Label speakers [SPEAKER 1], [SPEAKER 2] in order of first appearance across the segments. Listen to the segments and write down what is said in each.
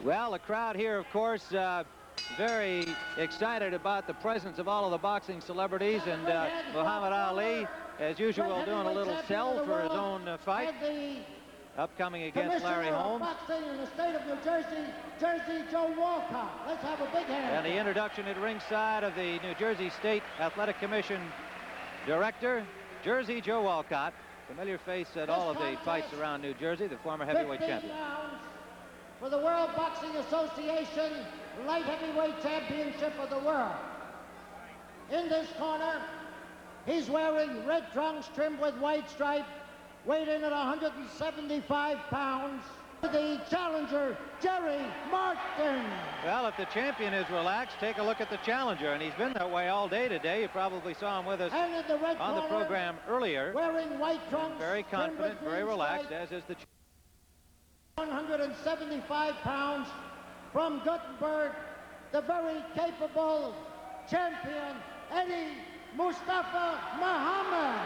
[SPEAKER 1] Well, the crowd here, of course, very excited about the presence of all of the boxing celebrities, and Muhammad Ali, as usual, doing a little sell for his own fight, upcoming against Larry Holmes.
[SPEAKER 2] Boxing in the state of New Jersey, Jersey Joe Walcott. Let's have a big hand.
[SPEAKER 1] And the introduction at ringside of the New Jersey State Athletic Commission Director, Jersey Joe Walcott, familiar face at all of the fights around New Jersey, the former heavyweight champion.
[SPEAKER 2] For the World Boxing Association Light Heavyweight Championship of the world. In this corner, he's wearing red trunks trimmed with white stripe, weighed in at 175 pounds. The challenger, Jerry Martin.
[SPEAKER 1] Well, if the champion is relaxed, take a look at the challenger, and he's been that way all day today. You probably saw him with us on the program earlier.
[SPEAKER 2] Wearing white trunks.
[SPEAKER 1] Very confident, very relaxed, as is the
[SPEAKER 2] 175 pounds from Gothenburg, the very capable champion, Eddie Mustafa Muhammad.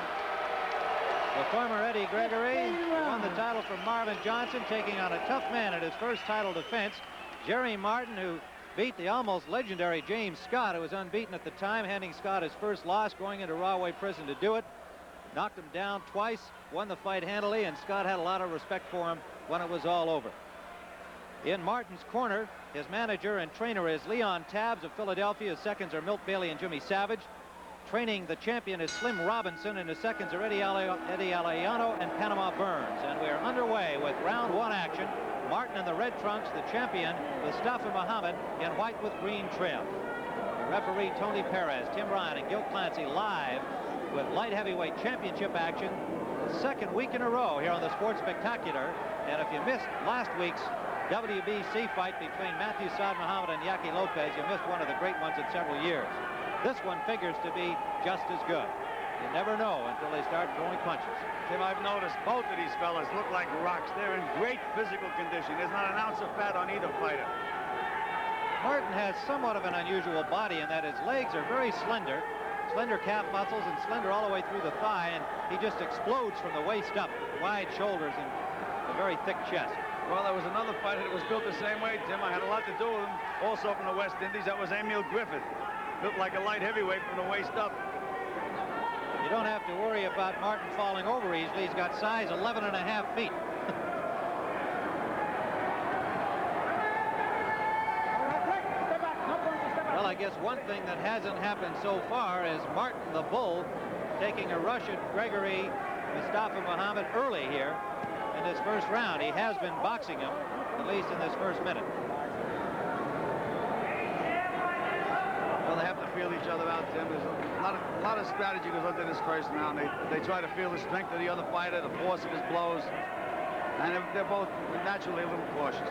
[SPEAKER 1] The former Eddie Gregory won the title from Marvin Johnson, taking on a tough man at his first title defense, Jerry Martin, who beat the almost legendary James Scott, who was unbeaten at the time, handing Scott his first loss, going into Rahway Prison to do it. Knocked him down twice, won the fight handily, and Scott had a lot of respect for him when it was all over. In Martin's corner, his manager and trainer is Leon Tabbs of Philadelphia. His seconds are Milt Bailey and Jimmy Savage. Training the champion is Slim Robinson, and his seconds are Eddie Aliano and Panama Burns. And we're underway with round one action. Martin in the red trunks, the champion, Mustafa Muhammad, in white with green trim. Referee Tony Perez, Tim Ryan, and Gil Clancy live with light heavyweight championship action. The second week in a row here on the Sports Spectacular. And if you missed last week's WBC fight between Matthew Saad Muhammad and Yaki Lopez, you missed one of the great ones in several years. This one figures to be just as good. You never know until they start throwing punches.
[SPEAKER 3] Tim, I've noticed both of these fellas look like rocks. They're in great physical condition. There's not an ounce of fat on either fighter.
[SPEAKER 1] Martin has somewhat of an unusual body in that his legs are very slender, slender calf muscles and slender all the way through the thigh, and he just explodes from the waist up, wide shoulders and a very thick chest.
[SPEAKER 3] Well, there was another fighter that was built the same way, Tim. I had a lot to do with him, also from the West Indies. That was Emil Griffith. Built like a light heavyweight from the waist up.
[SPEAKER 1] You don't have to worry about Martin falling over easily. He's got size 11.5 feet. Well, I guess one thing that hasn't happened so far is Martin the Bull taking a rush at Gregory Mustafa Muhammad early here in this first round. He has been boxing him, at least in this first minute.
[SPEAKER 3] Well, they have to feel each other out, Tim. There's a lot of strategy goes into this first round. They try to feel the strength of the other fighter, the force of his blows, and they're both naturally a little cautious.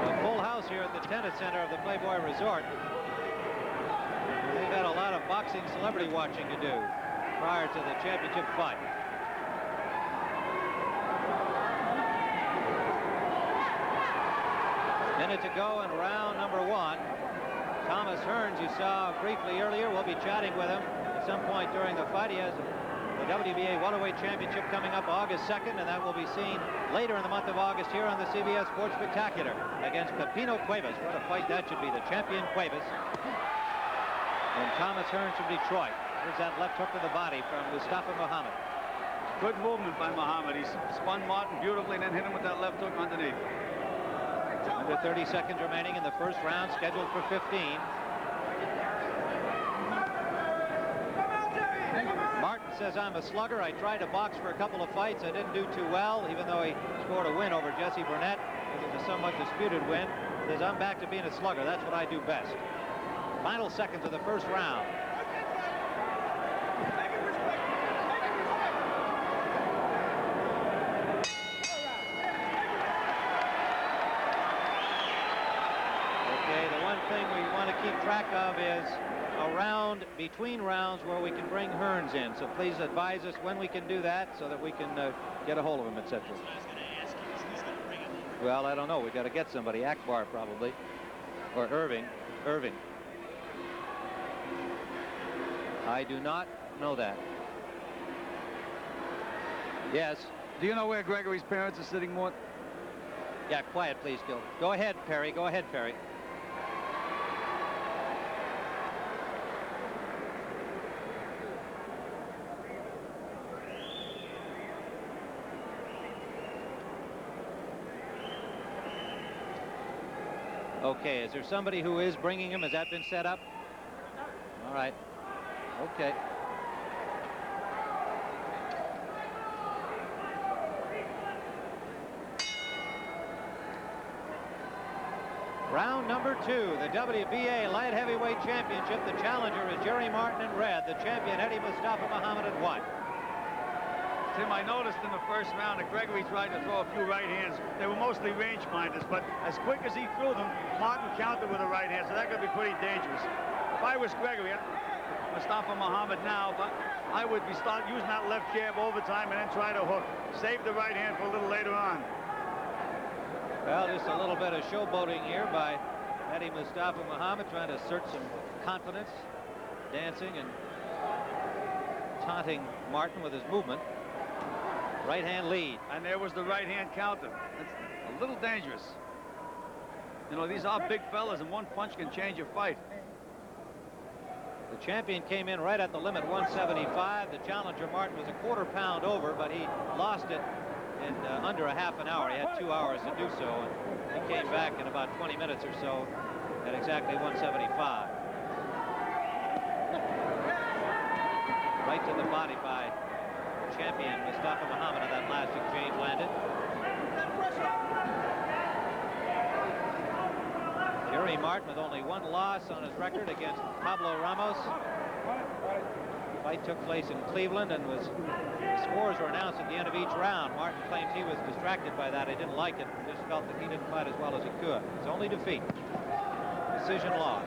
[SPEAKER 1] A full house here at the tennis center of the Playboy Resort. They've had a lot of boxing celebrity watching to do prior to the championship fight. Minute to go in round number one. Thomas Hearns, you saw briefly earlier, we'll be chatting with him at some point during the fight. He has the WBA Welterweight Championship coming up August 2nd, and that will be seen later in the month of August here on the CBS Sports Spectacular against Pepino Cuevas. What a fight that should be, the champion Cuevas and Thomas Hearns from Detroit. There's that left hook to the body from Mustafa Muhammad.
[SPEAKER 3] Good movement by Muhammad. He spun Martin beautifully and then hit him with that left hook underneath.
[SPEAKER 1] Under 30 seconds remaining in the first round, scheduled for 15. Martin says, I'm a slugger. I tried to box for a couple of fights. I didn't do too well, even though he scored a win over Jesse Burnett. It was a somewhat disputed win. He says, I'm back to being a slugger. That's what I do best. Final seconds of the first round. Keep track of is a round between rounds where we can bring Hearns in. So please advise us when we can do that so that we can get a hold of him, etc. Well, I don't know. We've got to get somebody. Akbar probably. Or Irving. I do not know that. Yes.
[SPEAKER 3] Do you know where Gregory's parents are sitting, Mort?
[SPEAKER 1] Yeah, quiet, please, Gil. Go ahead, Perry. Go ahead, Perry. Okay, is there somebody who is bringing him? Has that been set up? All right. Okay. Round number 2, the WBA light heavyweight championship. The challenger is Jerry Martin in red. The champion, Eddie Mustafa Muhammad, in white.
[SPEAKER 3] Tim, I noticed in the first round that Gregory tried to throw a few right hands. They were mostly range-finders, but as quick as he threw them, Martin countered with a right hand, so that could be pretty dangerous. If I was Gregory, Mustafa Muhammad now, but I would be using that left jab overtime and then try to hook. Save the right hand for a little later on.
[SPEAKER 1] Well, just a little bit of showboating here by Eddie Mustafa Muhammad, trying to assert some confidence, dancing and taunting Martin with his movement. Right hand lead.
[SPEAKER 3] And there was the right hand counter. That's a little dangerous. You know, these are big fellas, and one punch can change a fight.
[SPEAKER 1] The champion came in right at the limit, 175. The challenger, Martin, was a quarter pound over, but he lost it in under a half an hour. He had 2 hours to do so, and he came back in about 20 minutes or so at exactly 175. Right to the body by champion Mustafa Muhammad, and that last exchange landed. Jerry Martin with only 1 loss on his record against Pablo Ramos. The fight took place in Cleveland, and the scores were announced at the end of each round. Martin claims he was distracted by that. He didn't like it, just felt that he didn't fight as well as he could. His only defeat, decision loss.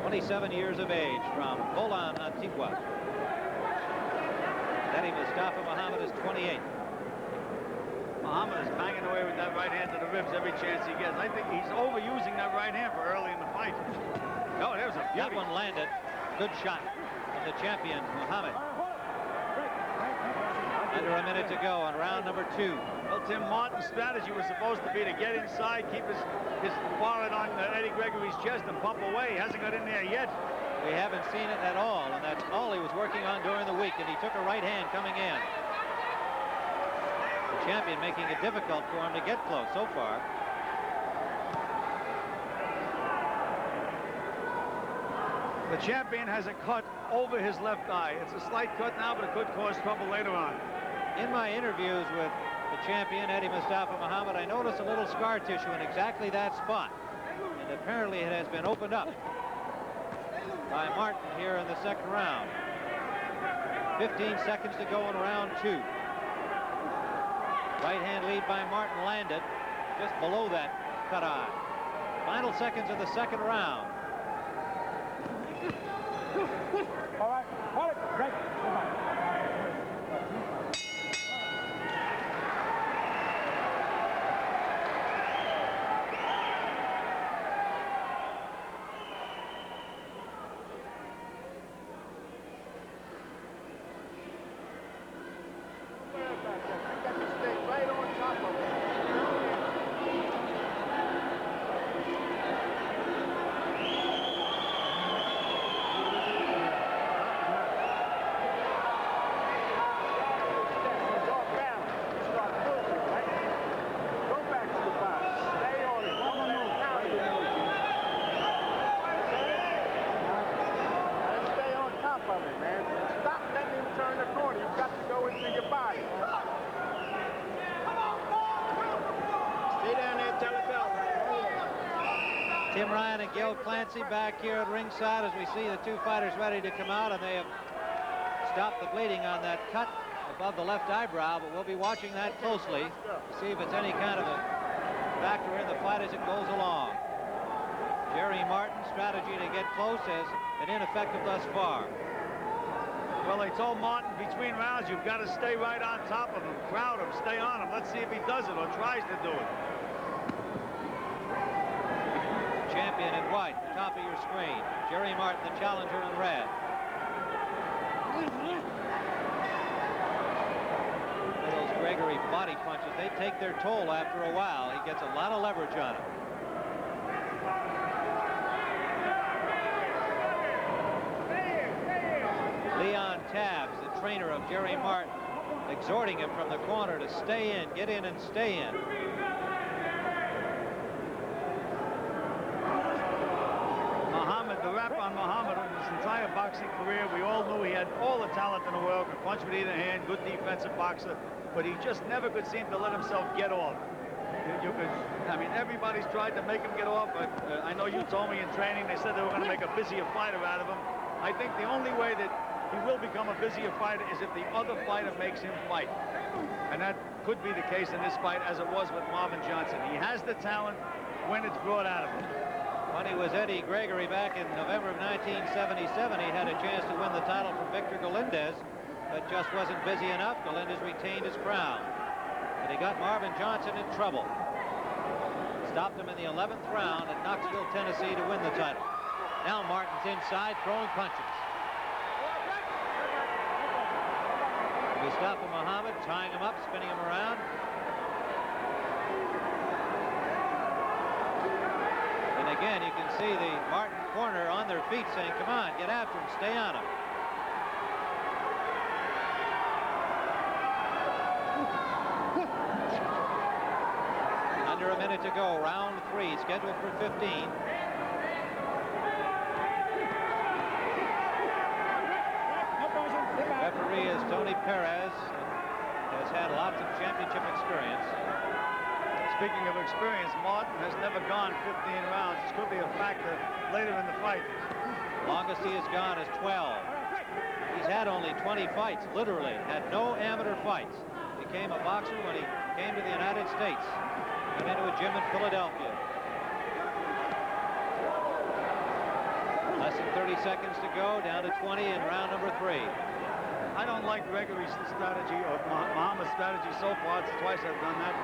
[SPEAKER 1] 27 years of age, from Bolan, Antigua. Eddie Mustafa Muhammad is 28.
[SPEAKER 3] Muhammad is banging away with that right hand to the ribs every chance he gets. I think he's overusing that right hand for early in the fight. Oh, there's a beauty.
[SPEAKER 1] That one landed. Good shot from the champion, Muhammad. Under a minute to go on round number 2.
[SPEAKER 3] Well, Tim, Martin's strategy was supposed to be to get inside, keep his forehead on Eddie Gregory's chest and pump away. He hasn't got in there yet.
[SPEAKER 1] We haven't seen it at all, and that's all he was working on during the week, and he took a right hand coming in. The champion making it difficult for him to get close so far.
[SPEAKER 3] The champion has a cut over his left eye. It's a slight cut now, but it could cause trouble later on.
[SPEAKER 1] In my interviews with the champion, Eddie Mustafa Muhammad, I noticed a little scar tissue in exactly that spot. And apparently it has been opened up by Martin here in the second round. 15 seconds to go in round 2. Right hand lead by Martin landed just below that cut eye. Final seconds of the second round.
[SPEAKER 4] All right, hold it, break.
[SPEAKER 1] Tim Ryan and Gil Clancy back here at ringside as we see the two fighters ready to come out, and they have stopped the bleeding on that cut above the left eyebrow, but we'll be watching that closely to see if it's any kind of a factor in the fight as it goes along. Jerry Martin's strategy to get close has been ineffective thus far.
[SPEAKER 3] Well, they told Martin between rounds, you've got to stay right on top of him, crowd him, stay on him. Let's see if he does it or tries to do it.
[SPEAKER 1] champion in white, the top of your screen. Jerry Martin, the challenger, in red. Those Gregory body punches, they take their toll after a while. He gets a lot of leverage on it. Leon Tabbs, the trainer of Jerry Martin, exhorting him from the corner to stay in, get in and stay in.
[SPEAKER 3] Muhammad, the rap on Muhammad in his entire boxing career, we all knew he had all the talent in the world, could punch with either hand, good defensive boxer, but he just never could seem to let himself get off. I mean, everybody's tried to make him get off, but I know you told me in training, they said they were going to make a busier fighter out of him. I think the only way that he will become a busier fighter is if the other fighter makes him fight. And that could be the case in this fight, as it was with Marvin Johnson. He has the talent when it's brought out of him.
[SPEAKER 1] When he was Eddie Gregory back in November of 1977, he had a chance to win the title from Victor Galindez, but just wasn't busy enough. Galindez retained his crown. But he got Marvin Johnson in trouble. Stopped him in the 11th round at Knoxville, Tennessee, to win the title. Now Martin's inside, throwing punches. Mustafa Muhammad tying him up, spinning him around. And again, you can see the Martin corner on their feet saying, come on, get after him, stay on him. Under a minute to go, round 3, scheduled for 15. Referee is Tony Perez, has had lots of championship experience.
[SPEAKER 3] Speaking of experience, Martin has never gone 15 rounds. This could be a factor later in the fight.
[SPEAKER 1] Longest he has gone is 12. He's had only 20 fights, literally, had no amateur fights. Became a boxer when he came to the United States. Went into a gym in Philadelphia. Less than 30 seconds to go, down to 20 in round number 3.
[SPEAKER 3] I don't like Gregory's strategy or Muhammad's strategy so far. It's twice I've done that.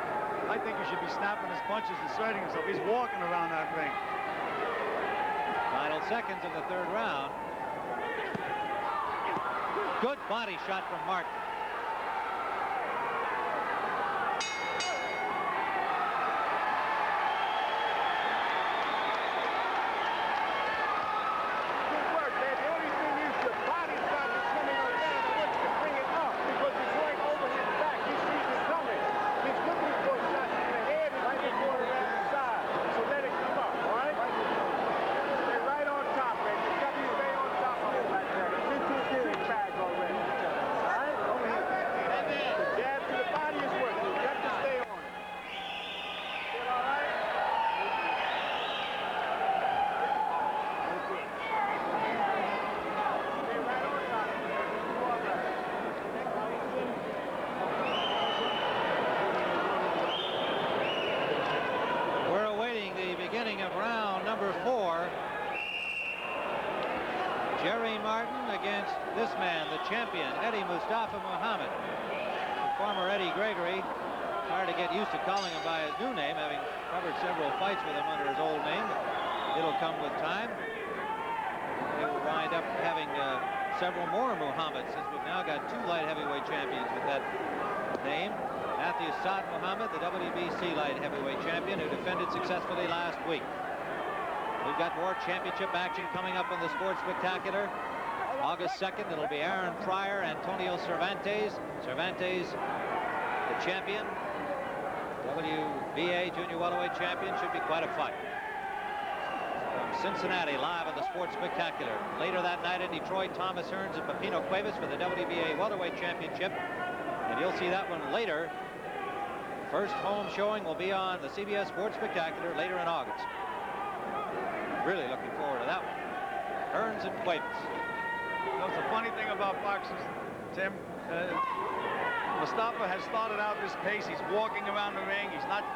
[SPEAKER 3] I think he should be snapping his punches and asserting himself. He's walking around that ring.
[SPEAKER 1] Final seconds of the 3rd round. Good body shot from Martin. Jerry Martin against this man, the champion, Eddie Mustafa Muhammad. Former Eddie Gregory, hard to get used to calling him by his new name, having covered several fights with him under his old name. It'll come with time. He will wind up having several more Muhammads, since we've now got 2 light heavyweight champions with that name. Matthew Saad Muhammad, the WBC light heavyweight champion, who defended successfully last week. We've got more championship action coming up in the Sports Spectacular. August 2nd, it'll be Aaron Pryor, Antonio Cervantes. Cervantes, the champion, WBA junior welterweight champion. Should be quite a fight. From Cincinnati, live on the Sports Spectacular. Later that night in Detroit, Thomas Hearns and Pepino Cuevas for the WBA welterweight championship. And you'll see that one later. First home showing will be on the CBS Sports Spectacular later in August. Really looking forward to that one. Hearns and Cuevas.
[SPEAKER 3] You know, it's a funny thing about boxers, Tim. Mustafa has started out this pace. He's walking around the ring. He's not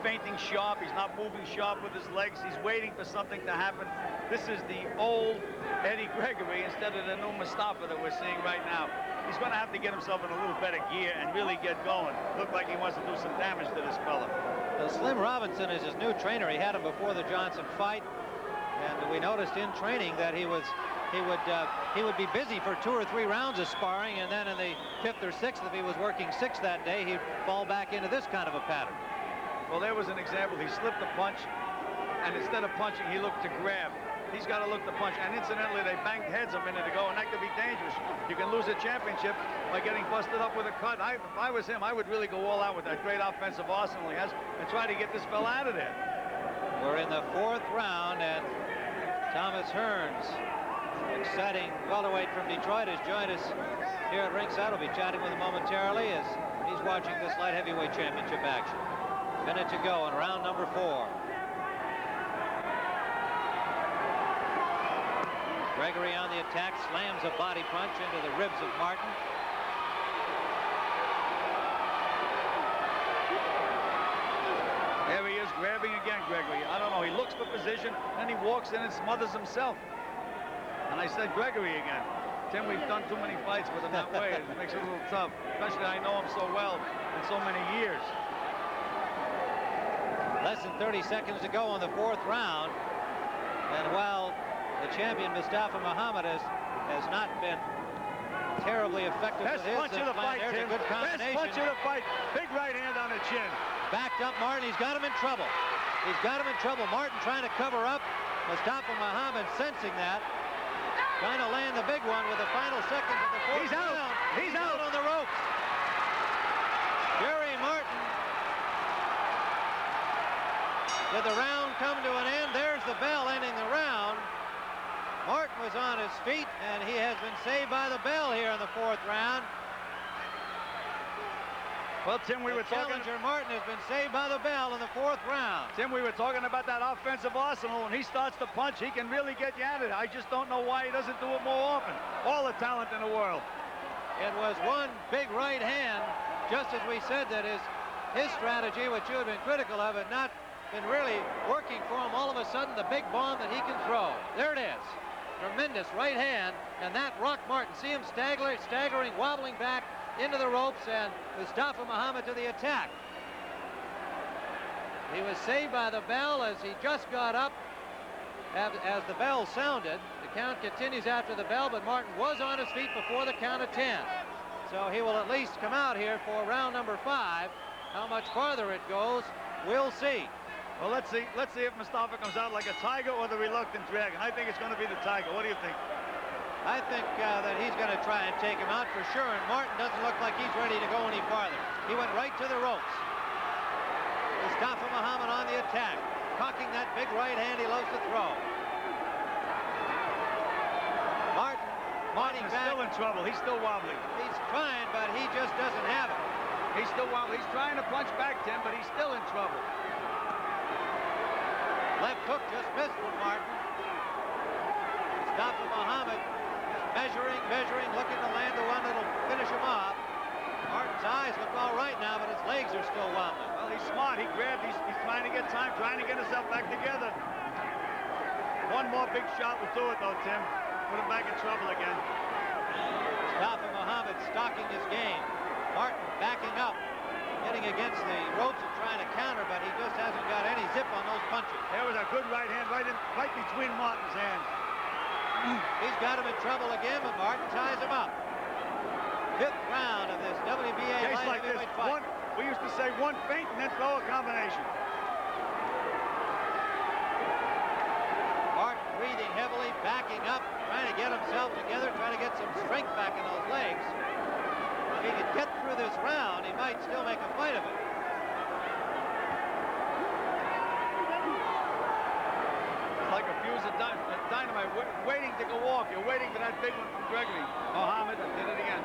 [SPEAKER 3] feinting sharp. He's not moving sharp with his legs. He's waiting for something to happen. This is the old Eddie Gregory instead of the new Mustafa that we're seeing right now. He's going to have to get himself in a little better gear and really get going. Look like he wants to do some damage to this fella.
[SPEAKER 1] The Slim Robinson is his new trainer. He had him before the Johnson fight, and we noticed in training that he would be busy for 2 or 3 rounds of sparring, and then in the 5th or 6th, if he was working 6 that day, he'd fall back into this kind of a pattern.
[SPEAKER 3] Well, there was an example. He slipped a punch, and instead of punching, he looked to grab. He's got to look to punch. And incidentally, they banged heads a minute ago, and that could be dangerous. You can lose a championship by getting busted up with a cut. If I was him, I would really go all out with that great offensive arsenal he has and try to get this fella out of there.
[SPEAKER 1] We're in the 4th round, and Thomas Hearns, exciting welterweight from Detroit, has joined us here at ringside. We'll be chatting with him momentarily as he's watching this light heavyweight championship action. Minute to go in round number 4. Gregory on the attack, slams a body punch into the ribs of Martin.
[SPEAKER 3] There he is, grabbing again, Gregory. I don't know, he looks for position, then he walks in and smothers himself. And I said Gregory again. Tim, we've done too many fights with him that way. It makes it a little tough, especially I know him so well in so many years.
[SPEAKER 1] Less than 30 seconds to go in the 4th round. And while the champion Mustafa Muhammad has not been terribly effective.
[SPEAKER 3] Best punch of the fight, Tim.
[SPEAKER 1] Good combination.
[SPEAKER 3] Best punch of the fight. Big right hand on the chin.
[SPEAKER 1] Backed up Martin. He's got him in trouble. He's got him in trouble. Martin trying to cover up. Mustafa Muhammad sensing that. Trying to land the big one with the final seconds of the 4th
[SPEAKER 3] He's out.
[SPEAKER 1] round.
[SPEAKER 3] He's out
[SPEAKER 1] on the ropes. Jerry Martin. Did the round come to an end? There's the bell ending the round. Martin was on his feet, and he has been saved by the bell here in the 4th round.
[SPEAKER 3] Well, Tim, we were talking...
[SPEAKER 1] Challenger Martin has been saved by the bell in the 4th round.
[SPEAKER 3] Tim, we were talking about that offensive arsenal. When he starts to punch, he can really get you at it. I just don't know why he doesn't do it more often. All the talent in the world.
[SPEAKER 1] It was one big right hand, just as we said that his strategy, which you have been critical of, had not been really working for him. All of a sudden, the big bomb that he can throw. There it is. Tremendous right hand, and that rocked Martin. See him staggering, wobbling back into the ropes, and Mustafa Muhammad to the attack. He was saved by the bell as he just got up. As the bell sounded, the count continues after the bell, but Martin was on his feet before the count of 10. So he will at least come out here for round number 5. How much farther it goes, we'll see.
[SPEAKER 3] Well, let's see if Mustafa comes out like a tiger or the reluctant dragon. I think it's going to be the tiger. What do you think?
[SPEAKER 1] I think that he's going to try and take him out for sure, and Martin doesn't look like he's ready to go any farther. He went right to the ropes. Mustafa Muhammad on the attack, cocking that big right hand he loves to throw.
[SPEAKER 3] Martin's still in trouble. He's still wobbly.
[SPEAKER 1] He's trying, but he just doesn't have it.
[SPEAKER 3] He's still wobbly. He's trying to punch back, Tim, but he's still in trouble.
[SPEAKER 1] Left hook just missed from Martin. Mustafa Muhammad measuring, looking to land the one that'll finish him off. Martin's eyes look all right now, but his legs are still wobbling.
[SPEAKER 3] Well, he's smart. He grabbed. He's trying to get time, trying to get himself back together. One more big shot will do it, though, Tim. Put him back in trouble again.
[SPEAKER 1] Mustafa Muhammad stocking his game. Martin backing up, getting against the ropes and trying to counter, but he just hasn't got any zip on those punches.
[SPEAKER 3] There was a good right hand right between Martin's hands.
[SPEAKER 1] He's got him in trouble again, but Martin ties him up. 5th round of this WBA light
[SPEAKER 3] like
[SPEAKER 1] heavyweight fight.
[SPEAKER 3] We used to say one feint and then throw a combination.
[SPEAKER 1] Martin breathing heavily, backing up, trying to get himself together, trying to get some strength back in those legs. If he could get through this round, he might still make a fight of it.
[SPEAKER 3] It's like a fuse of dynamite waiting to go off. You're waiting for that big one from Gregory. Muhammad did it again.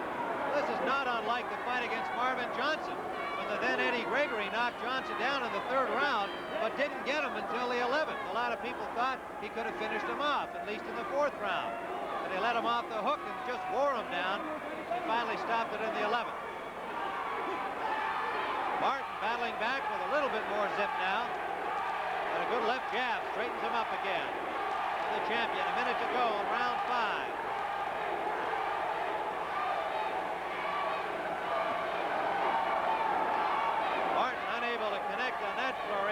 [SPEAKER 1] This is not unlike the fight against Marvin Johnson, when the then Eddie Gregory knocked Johnson down in the 3rd round, but didn't get him until the 11th. A lot of people thought he could have finished him off, at least in the 4th round. But he let him off the hook and just wore him down. He finally stopped it in the 11th. Martin battling back with a little bit more zip now. And a good left jab straightens him up again. The champion, a minute to go in round 5. Martin unable to connect on that throw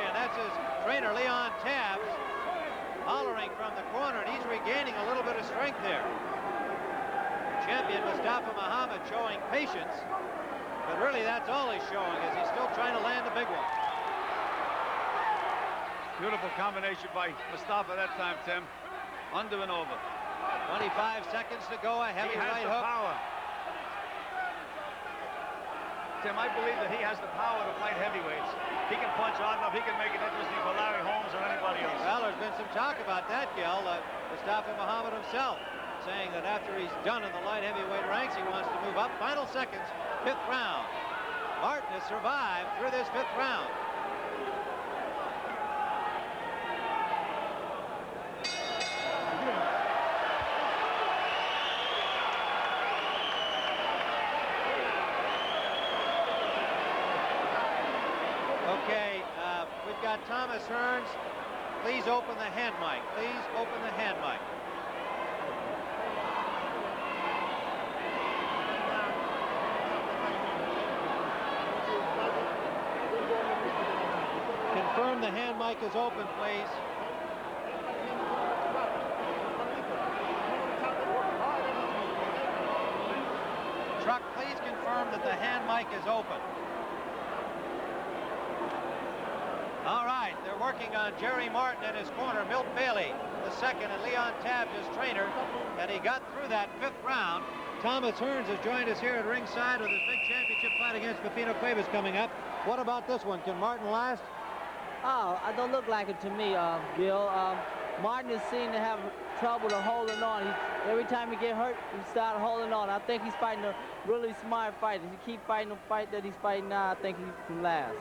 [SPEAKER 1] champion, Mustafa Muhammad, showing patience. But really, that's all he's showing, is he's still trying to land the big one.
[SPEAKER 3] Beautiful combination by Mustafa that time, Tim. Under and over.
[SPEAKER 1] 25 seconds to go. A heavy right hook.
[SPEAKER 3] Power. Tim, I believe that he has the power to fight heavyweights. He can punch hard enough. He can make it interesting for Larry Holmes or anybody else.
[SPEAKER 1] Well, there's been some talk about that, Gil. Mustafa Muhammad himself saying that after he's done in the light heavyweight ranks, he wants to move up. Final seconds, 5th round. Martin has survived through this 5th round. Okay, we've got Thomas Hearns. Please open the hand mic. Please open the hand mic. Confirm the hand mic is open, please. Truck, please confirm that the hand mic is open. All right, they're working on Jerry Martin in his corner. Milt Bailey, the second, and Leon Tabb, his trainer. And he got through that 5th round. Thomas Hearns has joined us here at ringside with his big championship fight against Pepino Cuevas coming up. What about this one? Can Martin last?
[SPEAKER 5] Oh, it don't look like it to me, Gil. Martin is seen to have trouble to holding on. Every time he get hurt, he starts holding on. I think he's fighting a really smart fight. If he keep fighting the fight that he's fighting now, I think he can last.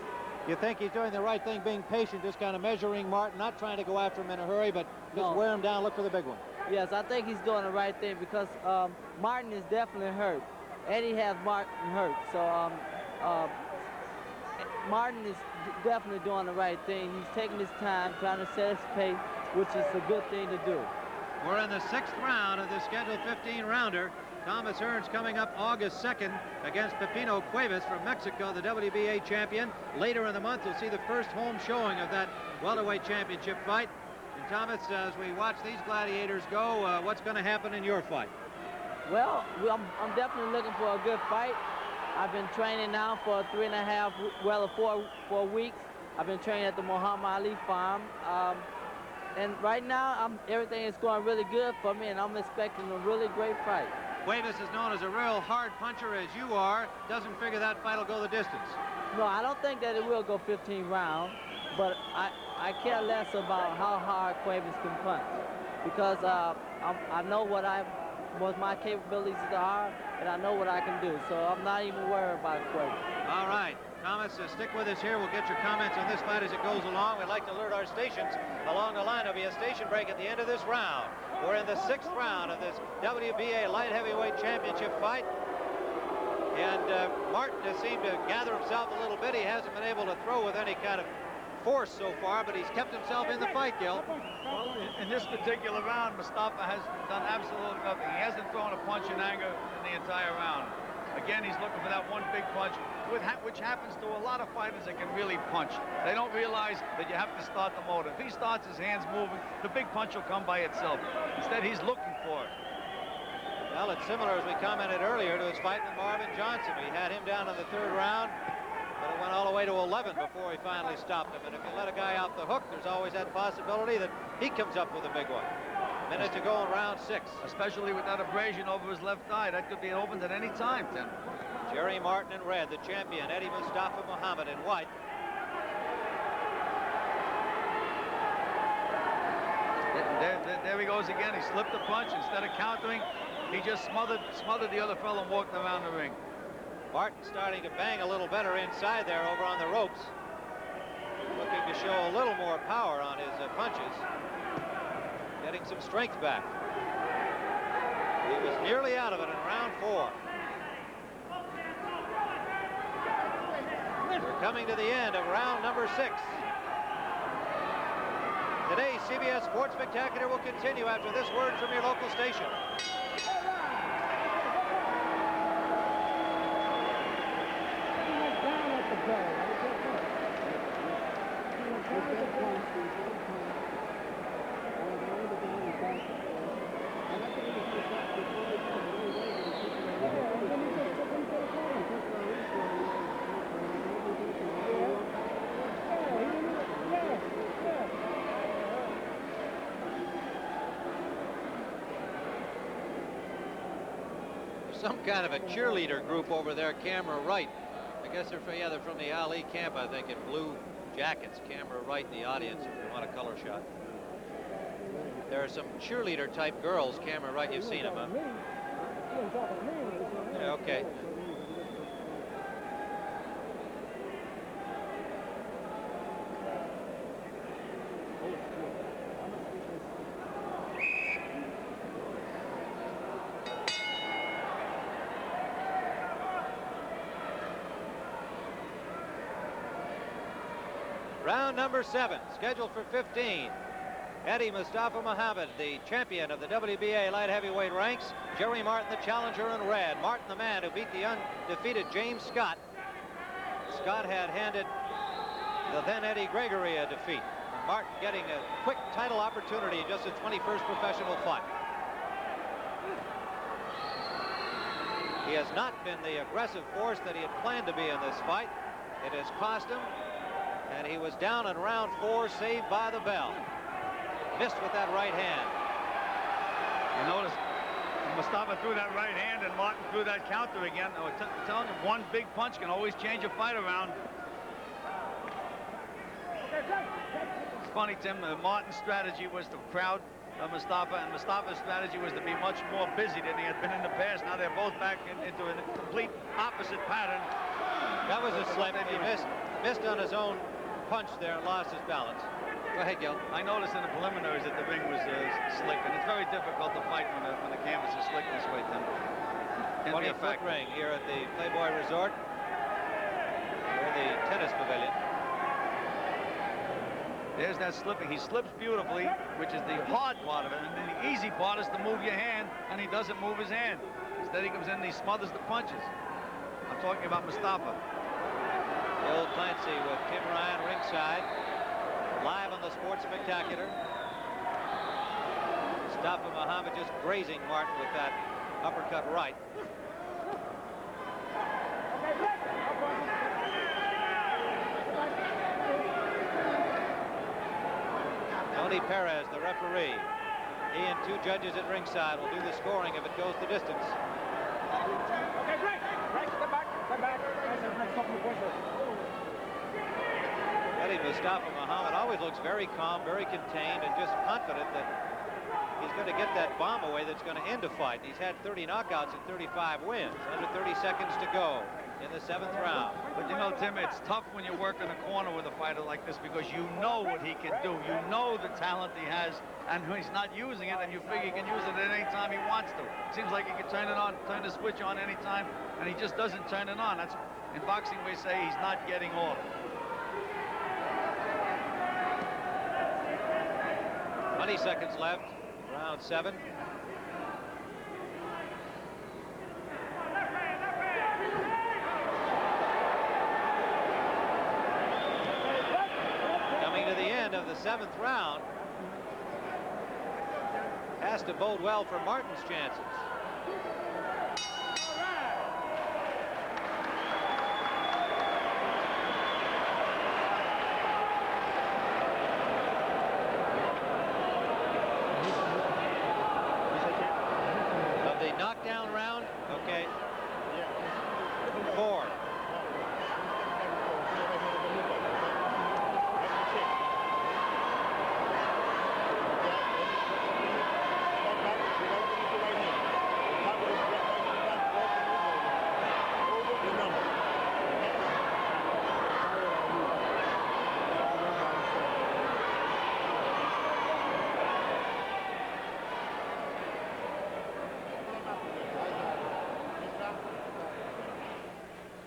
[SPEAKER 1] You think he's doing the right thing, being patient, just kind of measuring Martin, not trying to go after him in a hurry, but just wear him down, look for the big one?
[SPEAKER 5] Yes, I think he's doing the right thing because Martin is definitely hurt. Eddie has Martin hurt, so Martin is definitely doing the right thing. He's taking his time, trying to set his pace, which is a good thing to do.
[SPEAKER 1] We're in the 6th round of the scheduled 15-rounder. Thomas Hearns coming up August 2nd against Pepino Cuevas from Mexico, the WBA champion. Later in the month, you'll see the first home showing of that welterweight championship fight. And Thomas, as we watch these gladiators go, what's going to happen in your fight?
[SPEAKER 5] Well, I'm definitely looking for a good fight. I've been training now for 4 weeks. I've been training at the Muhammad Ali farm. And right now, everything is going really good for me, and I'm expecting a really great fight.
[SPEAKER 1] Cuevas is known as a real hard puncher, as you are. Doesn't figure that fight will go the distance.
[SPEAKER 5] No, I don't think that it will go 15 rounds, but I care less about how hard Cuevas can punch because I know what my capabilities are, and I know what I can do, so I'm not even worried about Cuevas.
[SPEAKER 1] All right. Thomas, stick with us here. We'll get your comments on this fight as it goes along. We'd like to alert our stations along the line. There'll be a station break at the end of this round. We're in the 6th round of this WBA light heavyweight championship fight. And Martin has seemed to gather himself a little bit. He hasn't been able to throw with any kind of force so far, but he's kept himself in the fight, Gil.
[SPEAKER 3] Well, in this particular round, Mustafa has done absolutely nothing. He hasn't thrown a punch in anger in the entire round. Again, he's looking for that one big punch, which happens to a lot of fighters that can really punch. They don't realize that you have to start the motor. If he starts his hands moving, the big punch will come by itself. Instead, he's looking for it.
[SPEAKER 1] Well, it's similar, as we commented earlier, to his fight with Marvin Johnson. We had him down in the 3rd round, but it went all the way to 11 before he finally stopped him. And if you let a guy off the hook, there's always that possibility that he comes up with a big one. Minute to go in round 6.
[SPEAKER 3] Especially with that abrasion over his left eye. That could be opened at any time, Tim.
[SPEAKER 1] Jerry Martin in red, the champion. Eddie Mustafa Muhammad in white.
[SPEAKER 3] There he goes again. He slipped the punch. Instead of countering, he just smothered the other fellow and walked around the ring.
[SPEAKER 1] Martin starting to bang a little better inside there over on the ropes. Looking to show a little more power on his punches. Getting some strength back. He was nearly out of it in round 4. We're coming to the end of round number 6. Today's CBS Sports Spectacular will continue after this word from your local station. some kind of a cheerleader group over there, camera right. I guess they're from the Ali camp, I think, in blue jackets. Camera right in the audience if you want a color shot. There are some cheerleader type girls, camera right. You've seen them, huh? Yeah, okay. Round number 7, scheduled for 15. Eddie Mustafa Muhammad, the champion of the WBA light heavyweight ranks. Jerry Martin, the challenger in red. Martin, the man who beat the undefeated James Scott. Scott had handed the then Eddie Gregory a defeat. Martin getting a quick title opportunity in just his 21st professional fight. He has not been the aggressive force that he had planned to be in this fight. It has cost him, and he was down in round 4, saved by the bell. Missed with that right hand.
[SPEAKER 3] You notice Mustafa threw that right hand and Martin threw that counter again. I was telling him one big punch can always change a fight around. It's funny, Tim, Martin's strategy was to crowd Mustafa, and Mustafa's strategy was to be much more busy than he had been in the past. Now they're both back into a complete opposite pattern.
[SPEAKER 1] That was a slip. He missed on his own punch there and lost his balance. Go ahead, Gil.
[SPEAKER 3] I noticed in the preliminaries that the ring was slick, and it's very difficult to fight when the canvas is slick this way, Tim.
[SPEAKER 1] 20-foot ring here at the Playboy Resort, or the tennis pavilion.
[SPEAKER 3] There's that slipping. He slips beautifully, which is the hard part of it, and then the easy part is to move your hand, and he doesn't move his hand. Instead, he comes in and he smothers the punches. I'm talking about Mustafa.
[SPEAKER 1] The old Clancy with Kim Ryan ringside. Live on the Sports Spectacular. Mustafa Muhammad just grazing Martin with that uppercut right. Tony Perez, the referee. He and 2 judges at ringside will do the scoring if it goes the distance.
[SPEAKER 4] Okay, great. Right, step back, step back.
[SPEAKER 1] Eddie Mustafa Muhammad always looks very calm, very contained, and just confident that he's going to get that bomb away that's going to end a fight. He's had 30 knockouts and 35 wins. Under 30 seconds to go in the 7th round.
[SPEAKER 3] But you know, Tim, it's tough when you work in a corner with a fighter like this because you know what he can do. You know the talent he has, and he's not using it, and you figure he can use it at any time he wants to. It seems like he can turn it on, turn the switch on any time, and he just doesn't turn it on. That's, in boxing, we say he's not getting off.
[SPEAKER 1] 20 seconds left, round 7. Coming to the end of the 7th round. Has to bode well for Martin's chances. Knockdown round, okay. 4.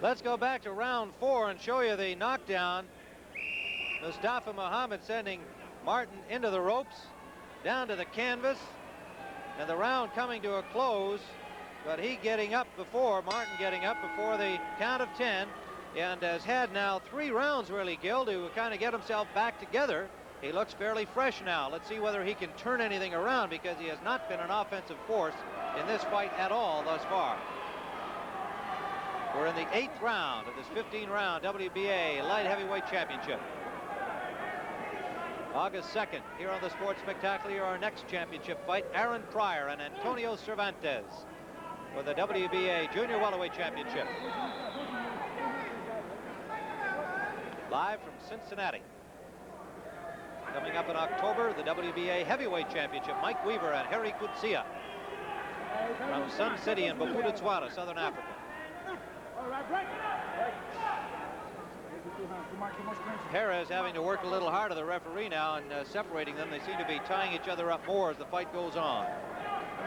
[SPEAKER 1] Let's go back to round 4 and show you the knockdown. Mustafa Muhammad sending Martin into the ropes, down to the canvas, and the round coming to a close, but Martin getting up before the count of 10, and has had now 3 rounds really, Gil, to kind of get himself back together. He looks fairly fresh now. Let's see whether he can turn anything around, because he has not been an offensive force in this fight at all thus far. We're in the 8th round of this 15-round WBA Light Heavyweight Championship. August 2nd, here on the Sports Spectacular, our next championship fight, Aaron Pryor and Antonio Cervantes. for the WBA Junior Welterweight Championship. Live from Cincinnati. Coming up in October, the WBA Heavyweight Championship. Mike Weaver and Harry Kutsia from Sun City in Bophuthatswana, Southern Africa. Perez having to work a little harder, the referee now, and separating them. They seem to be tying each other up more as the fight goes on.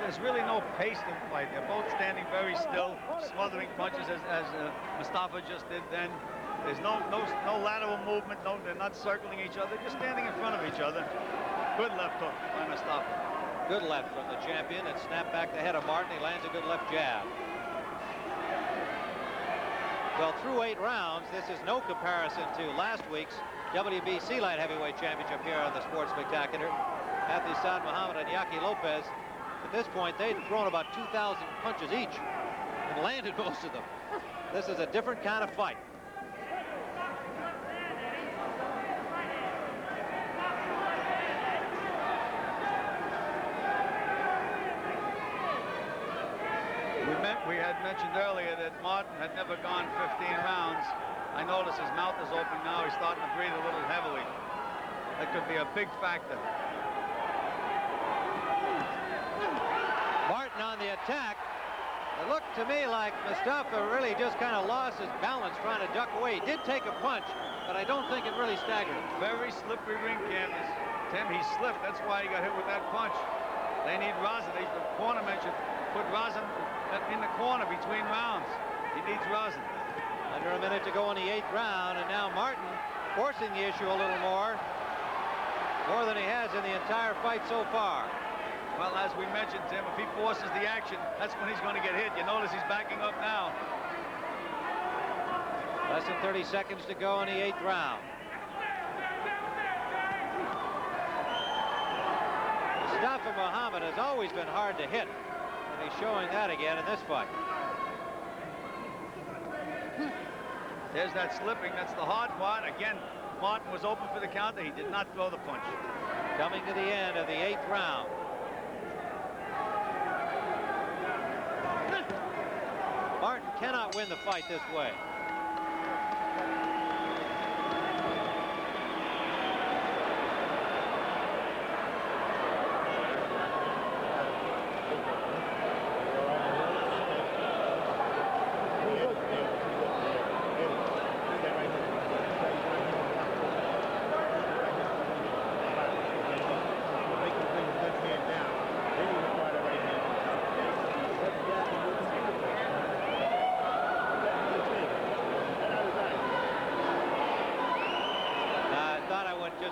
[SPEAKER 3] There's really no pace to the fight. They're both standing very still, smothering punches as Mustafa just did then. There's no lateral movement. No, they're not circling each other. Just standing in front of each other. Good left hook by Mustafa.
[SPEAKER 1] Good left from the champion, and snap back the head of Martin. He lands a good left jab. Well, through 8 rounds, this is no comparison to last week's WBC Light Heavyweight Championship here on the Sports Spectacular. Saad Muhammad and Yaki Lopez. At this point, they'd thrown about 2,000 punches each and landed most of them. This is a different kind of fight.
[SPEAKER 3] We had mentioned earlier that Martin had never gone 15 rounds. I notice his mouth is open now. He's starting to breathe a little heavily. That could be a big factor.
[SPEAKER 1] Martin on the attack. It looked to me like Mustafa really just kind of lost his balance trying to duck away. He did take a punch, but I don't think it really staggered him.
[SPEAKER 3] Very slippery ring canvas. Tim, he slipped. That's why he got hit with that punch. They need Rosin. The cornerman should put Rosin in the corner between rounds. He needs Rosin.
[SPEAKER 1] Under a minute to go in the 8th round, and now Martin forcing the issue a little more than he has in the entire fight so far.
[SPEAKER 3] Well, as we mentioned, Tim, if he forces the action, that's when he's going to get hit. You notice he's backing up now.
[SPEAKER 1] Less than 30 seconds to go in the 8th round. Mustafa Muhammad has always been hard to hit, and he's showing that again in this fight.
[SPEAKER 3] There's that slipping. That's the hard part. Again, Martin was open for the counter. He did not throw the punch.
[SPEAKER 1] Coming to the end of the 8th round. Martin cannot win the fight this way.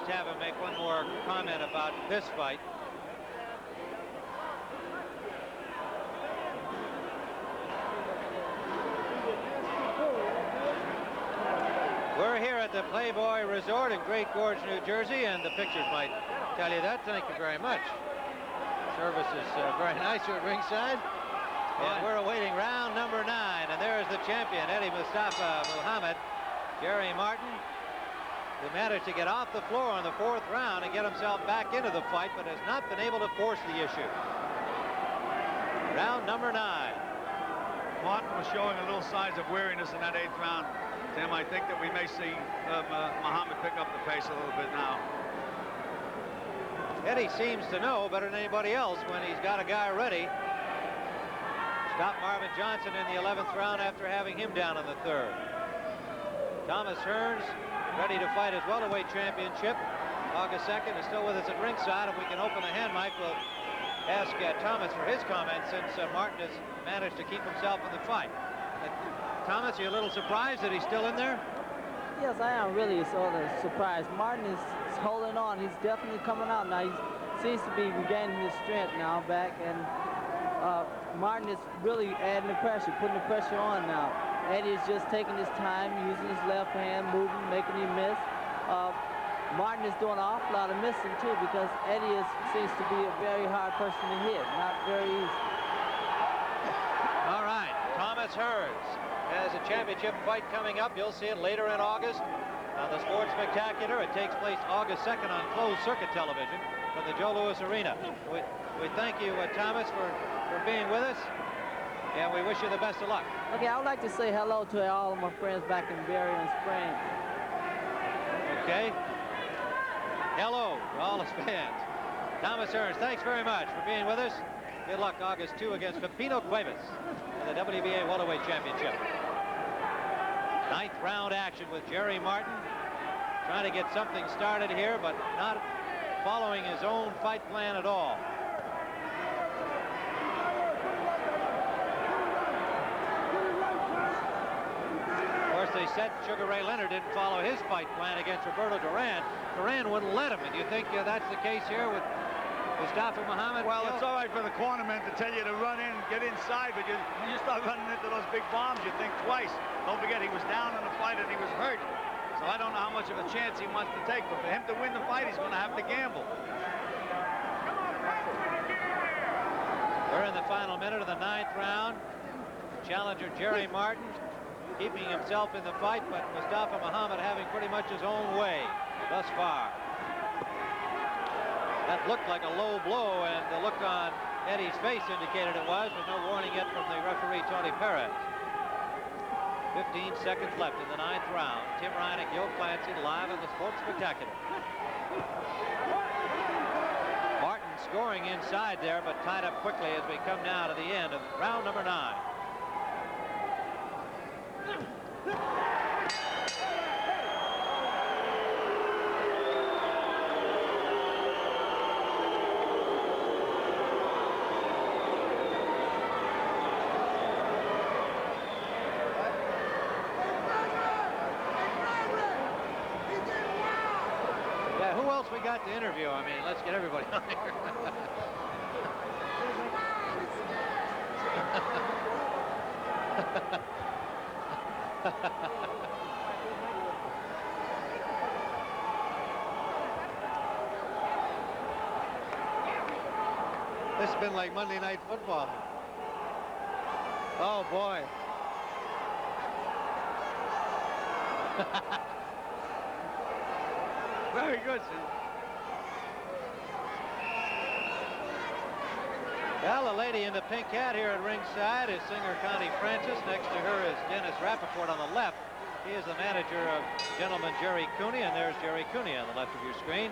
[SPEAKER 1] Have him make one more comment about this fight. We're here at the Playboy Resort in Great Gorge, New Jersey, and the pictures might tell you that. Thank you very much. Service is very nice here at ringside. And we're awaiting round number 9, and there's the champion, Eddie Mustafa Muhammad. Jerry Martin, who managed to get off the floor in the 4th round and get himself back into the fight, but has not been able to force the issue. Round number 9.
[SPEAKER 3] Martin was showing a little signs of weariness in that 8th round. Tim, I think that we may see Muhammad pick up the pace a little bit now.
[SPEAKER 1] Eddie seems to know better than anybody else when he's got a guy ready. Stopped Marvin Johnson in the 11th round after having him down in the 3rd. Thomas Hearns ready to fight his welterweight championship. August 2nd is still with us at ringside. If we can open the hand mic, we'll ask Thomas for his comments since Martin has managed to keep himself in the fight. Thomas, you a little surprised that he's still in there?
[SPEAKER 5] Yes, I am really sort of surprised. Martin is holding on. He's definitely coming out now. He seems to be regaining his strength now back, and Martin is really adding the pressure, putting the pressure on now. Eddie is just taking his time, using his left hand, moving, making him miss. Martin is doing an awful lot of missing, too, because Eddie seems to be a very hard person to hit, not very easy.
[SPEAKER 1] All right, Thomas Hearns has a championship fight coming up. You'll see it later in August on the Sports Spectacular. It takes place August 2nd on closed circuit television from the Joe Louis Arena. We thank you, Thomas, for being with us. and we wish you the best of luck.
[SPEAKER 5] Okay, I would like to say hello to all of my friends back in Berrien Springs.
[SPEAKER 1] Okay. Hello to all his fans. Thomas Ernst, thanks very much for being with us. Good luck August 2 against Pepino Cuevas in the WBA welterweight championship. 9th round action with Jerry Martin trying to get something started here, but not following his own fight plan at all. Of course, they said Sugar Ray Leonard didn't follow his fight plan against Roberto Duran. Duran wouldn't let him. And do you think that's the case here with Mustafa Muhammad?
[SPEAKER 3] Well, it's all right for the cornerman to tell you to run in, get inside, but when you start running into those big bombs, you think twice. Don't forget, he was down in the fight and he was hurt. So I don't know how much of a chance he wants to take, but for him to win the fight, he's going to have to gamble.
[SPEAKER 1] We're in the final minute of the 9th round. Challenger Jerry Martin keeping himself in the fight, but Mustafa Muhammad having pretty much his own way thus far. That looked like a low blow, and the look on Eddie's face indicated it was, with no warning yet from the referee, Tony Perez. 15 seconds left in the 9th round. Tim Reinick, Joe Clancy, live on the Sports Spectacular. Martin scoring inside there, but tied up quickly as we come now to the end of round number 9. Who else we got to interview? I mean, let's get everybody on here. This has been like Monday Night Football. Oh, boy. Very good, sir. Well, the lady in the pink hat here at ringside is singer Connie Francis. Next to her is Dennis Rappaport on the left. He is the manager of gentleman Jerry Cooney, and there's Jerry Cooney on the left of your screen.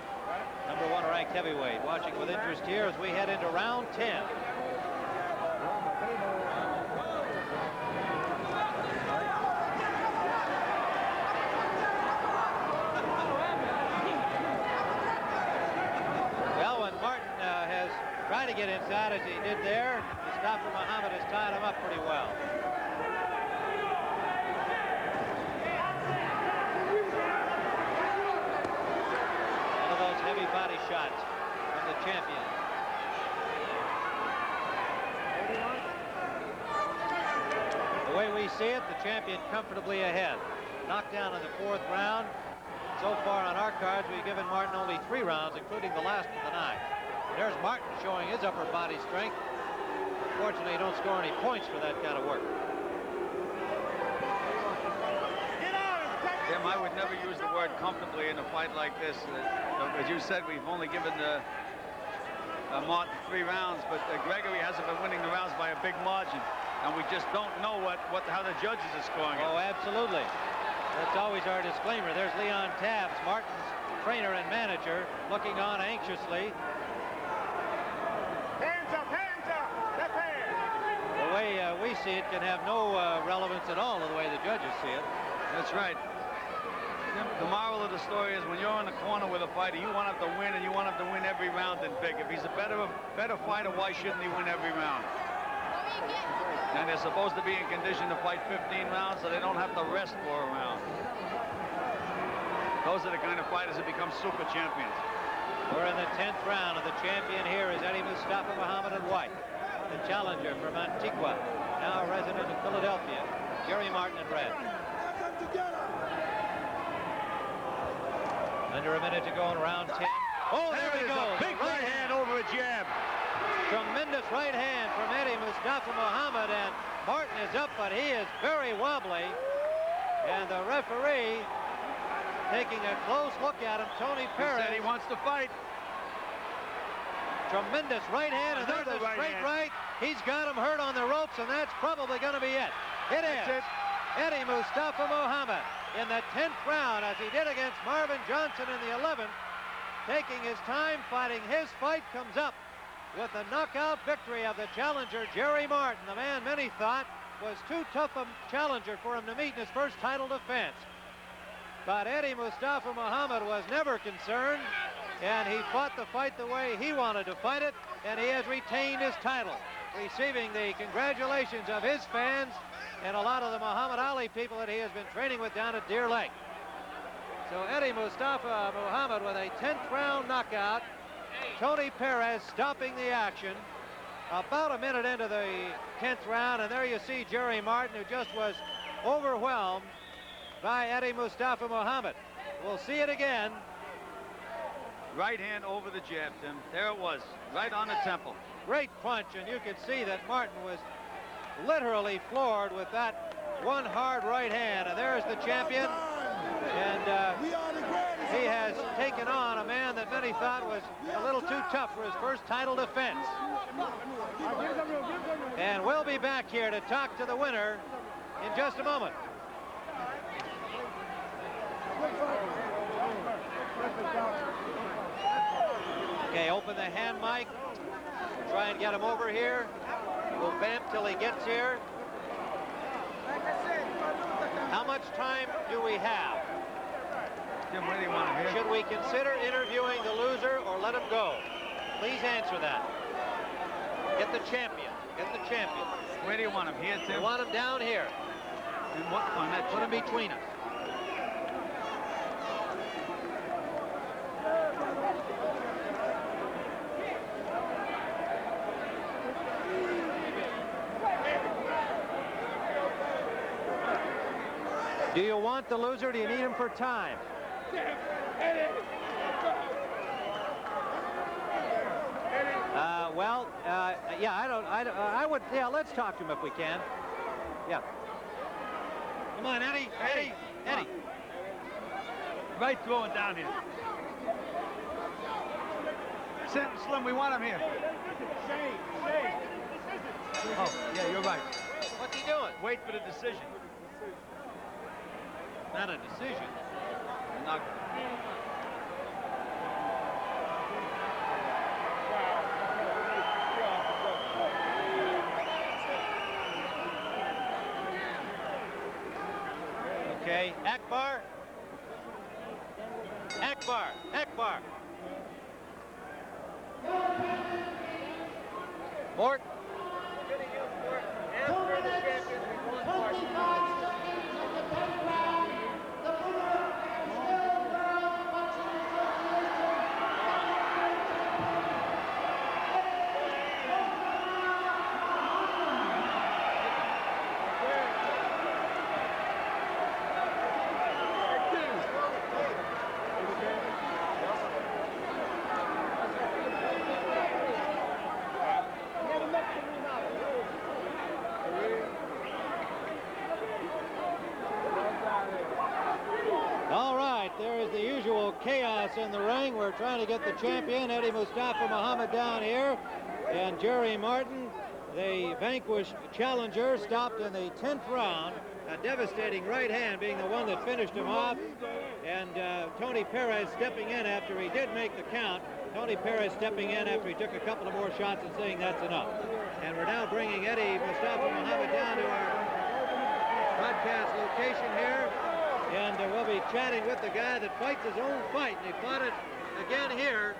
[SPEAKER 1] #1 ranked heavyweight. Watching with interest here as we head into round 10. Try to get inside as he did there. Mustafa Muhammad has tied him up pretty well. One of those heavy body shots from the champion. The way we see it, the champion comfortably ahead. Knockdown in the 4th round. So far on our cards, we've given Martin only 3 rounds, including the last of the 9. There's Martin showing his upper body strength. Fortunately, you don't score any points for that kind of work.
[SPEAKER 3] Tim, I would never use the word comfortably in a fight like this. As you said, we've only given Martin 3 rounds, but Gregory hasn't been winning the rounds by a big margin. And we just don't know how the judges are scoring it.
[SPEAKER 1] Oh, absolutely. That's always our disclaimer. There's Leon Tabbs, Martin's trainer and manager, looking on anxiously. The way we see it can have no relevance at all to the way the judges see it.
[SPEAKER 3] That's right. The moral of the story is when you're in the corner with a fighter, you want him to win, and you want him to win every round and big. If he's a better fighter, why shouldn't he win every round? And they're supposed to be in condition to fight 15 rounds, so they don't have to rest for a round. Those are the kind of fighters that become super champions.
[SPEAKER 1] We're in the 10th round, and the champion here is Eddie Mustafa Muhammad in white. The challenger from Antigua, now resident of Philadelphia, Jerry Martin in red. Under a minute to go in round 10. Oh, there he goes.
[SPEAKER 3] Big right hand over a jab.
[SPEAKER 1] Tremendous right hand from Eddie Mustafa Muhammad, and Martin is up, but he is very wobbly. And the referee taking a close look at him, Tony Perez.
[SPEAKER 3] He said he wants to fight.
[SPEAKER 1] Tremendous right hand, and there's a straight right. He's got him hurt on the ropes, and that's probably going to be it. It is. Eddie Mustafa Muhammad in the 10th round, as he did against Marvin Johnson in the 11th, taking his time, fighting his fight, comes up with the knockout victory of the challenger, Jerry Martin, the man many thought was too tough a challenger for him to meet in his first title defense. But Eddie Mustafa Muhammad was never concerned, and he fought the fight the way he wanted to fight it, and he has retained his title, receiving the congratulations of his fans and a lot of the Muhammad Ali people that he has been training with down at Deer Lake. So Eddie Mustafa Muhammad with a 10th round knockout. Tony Perez stopping the action about a minute into the 10th round, and there you see Jerry Martin, who just was overwhelmed by Eddie Mustafa Muhammad. We'll see it again.
[SPEAKER 3] Right hand over the jab, Tim. There it was, right on the temple.
[SPEAKER 1] Great punch, and you could see that Martin was literally floored with that one hard right hand. And there's the champion, and he has taken on a man that many thought was a little too tough for his first title defense. And we'll be back here to talk to the winner in just a moment. Okay, open the hand mic. Try and get him over here. We'll vamp till he gets here. How much time do we have?
[SPEAKER 3] Jim, where do you want him here?
[SPEAKER 1] Should we consider interviewing the loser or let him go? Please answer that. Get the champion. Get the champion.
[SPEAKER 3] Where do you want him? Here, Tim?
[SPEAKER 1] We want him down here.
[SPEAKER 3] And what on that?
[SPEAKER 1] Put him between us. Do you want the loser? Do you need him for time? Yeah, let's talk to him if we can. Yeah. Come on, Eddie. Eddie.
[SPEAKER 3] Right through and down here. Sit, Slim, we want him here. Oh, yeah, you're right.
[SPEAKER 1] What's he doing?
[SPEAKER 3] Wait for the decision.
[SPEAKER 1] Not a decision.
[SPEAKER 3] Knock.
[SPEAKER 1] Okay, Akbar. Mort.
[SPEAKER 2] 2 minutes, 25 seconds of the 10th round. The winner is still World Boxing
[SPEAKER 1] All right, there is the usual chaos in the ring. We're trying to get the champion, Eddie Mustafa Muhammad, down here. And Jerry Martin, the vanquished challenger, stopped in the 10th round. A devastating right hand being the one that finished him off. And Tony Perez stepping in after he did make the count. Tony Perez stepping in after he took a couple of more shots and saying that's enough. And we're now bringing Eddie Mustafa Muhammad down to our broadcast location here. And we'll be chatting with the guy that fights his own fight. And he fought it again here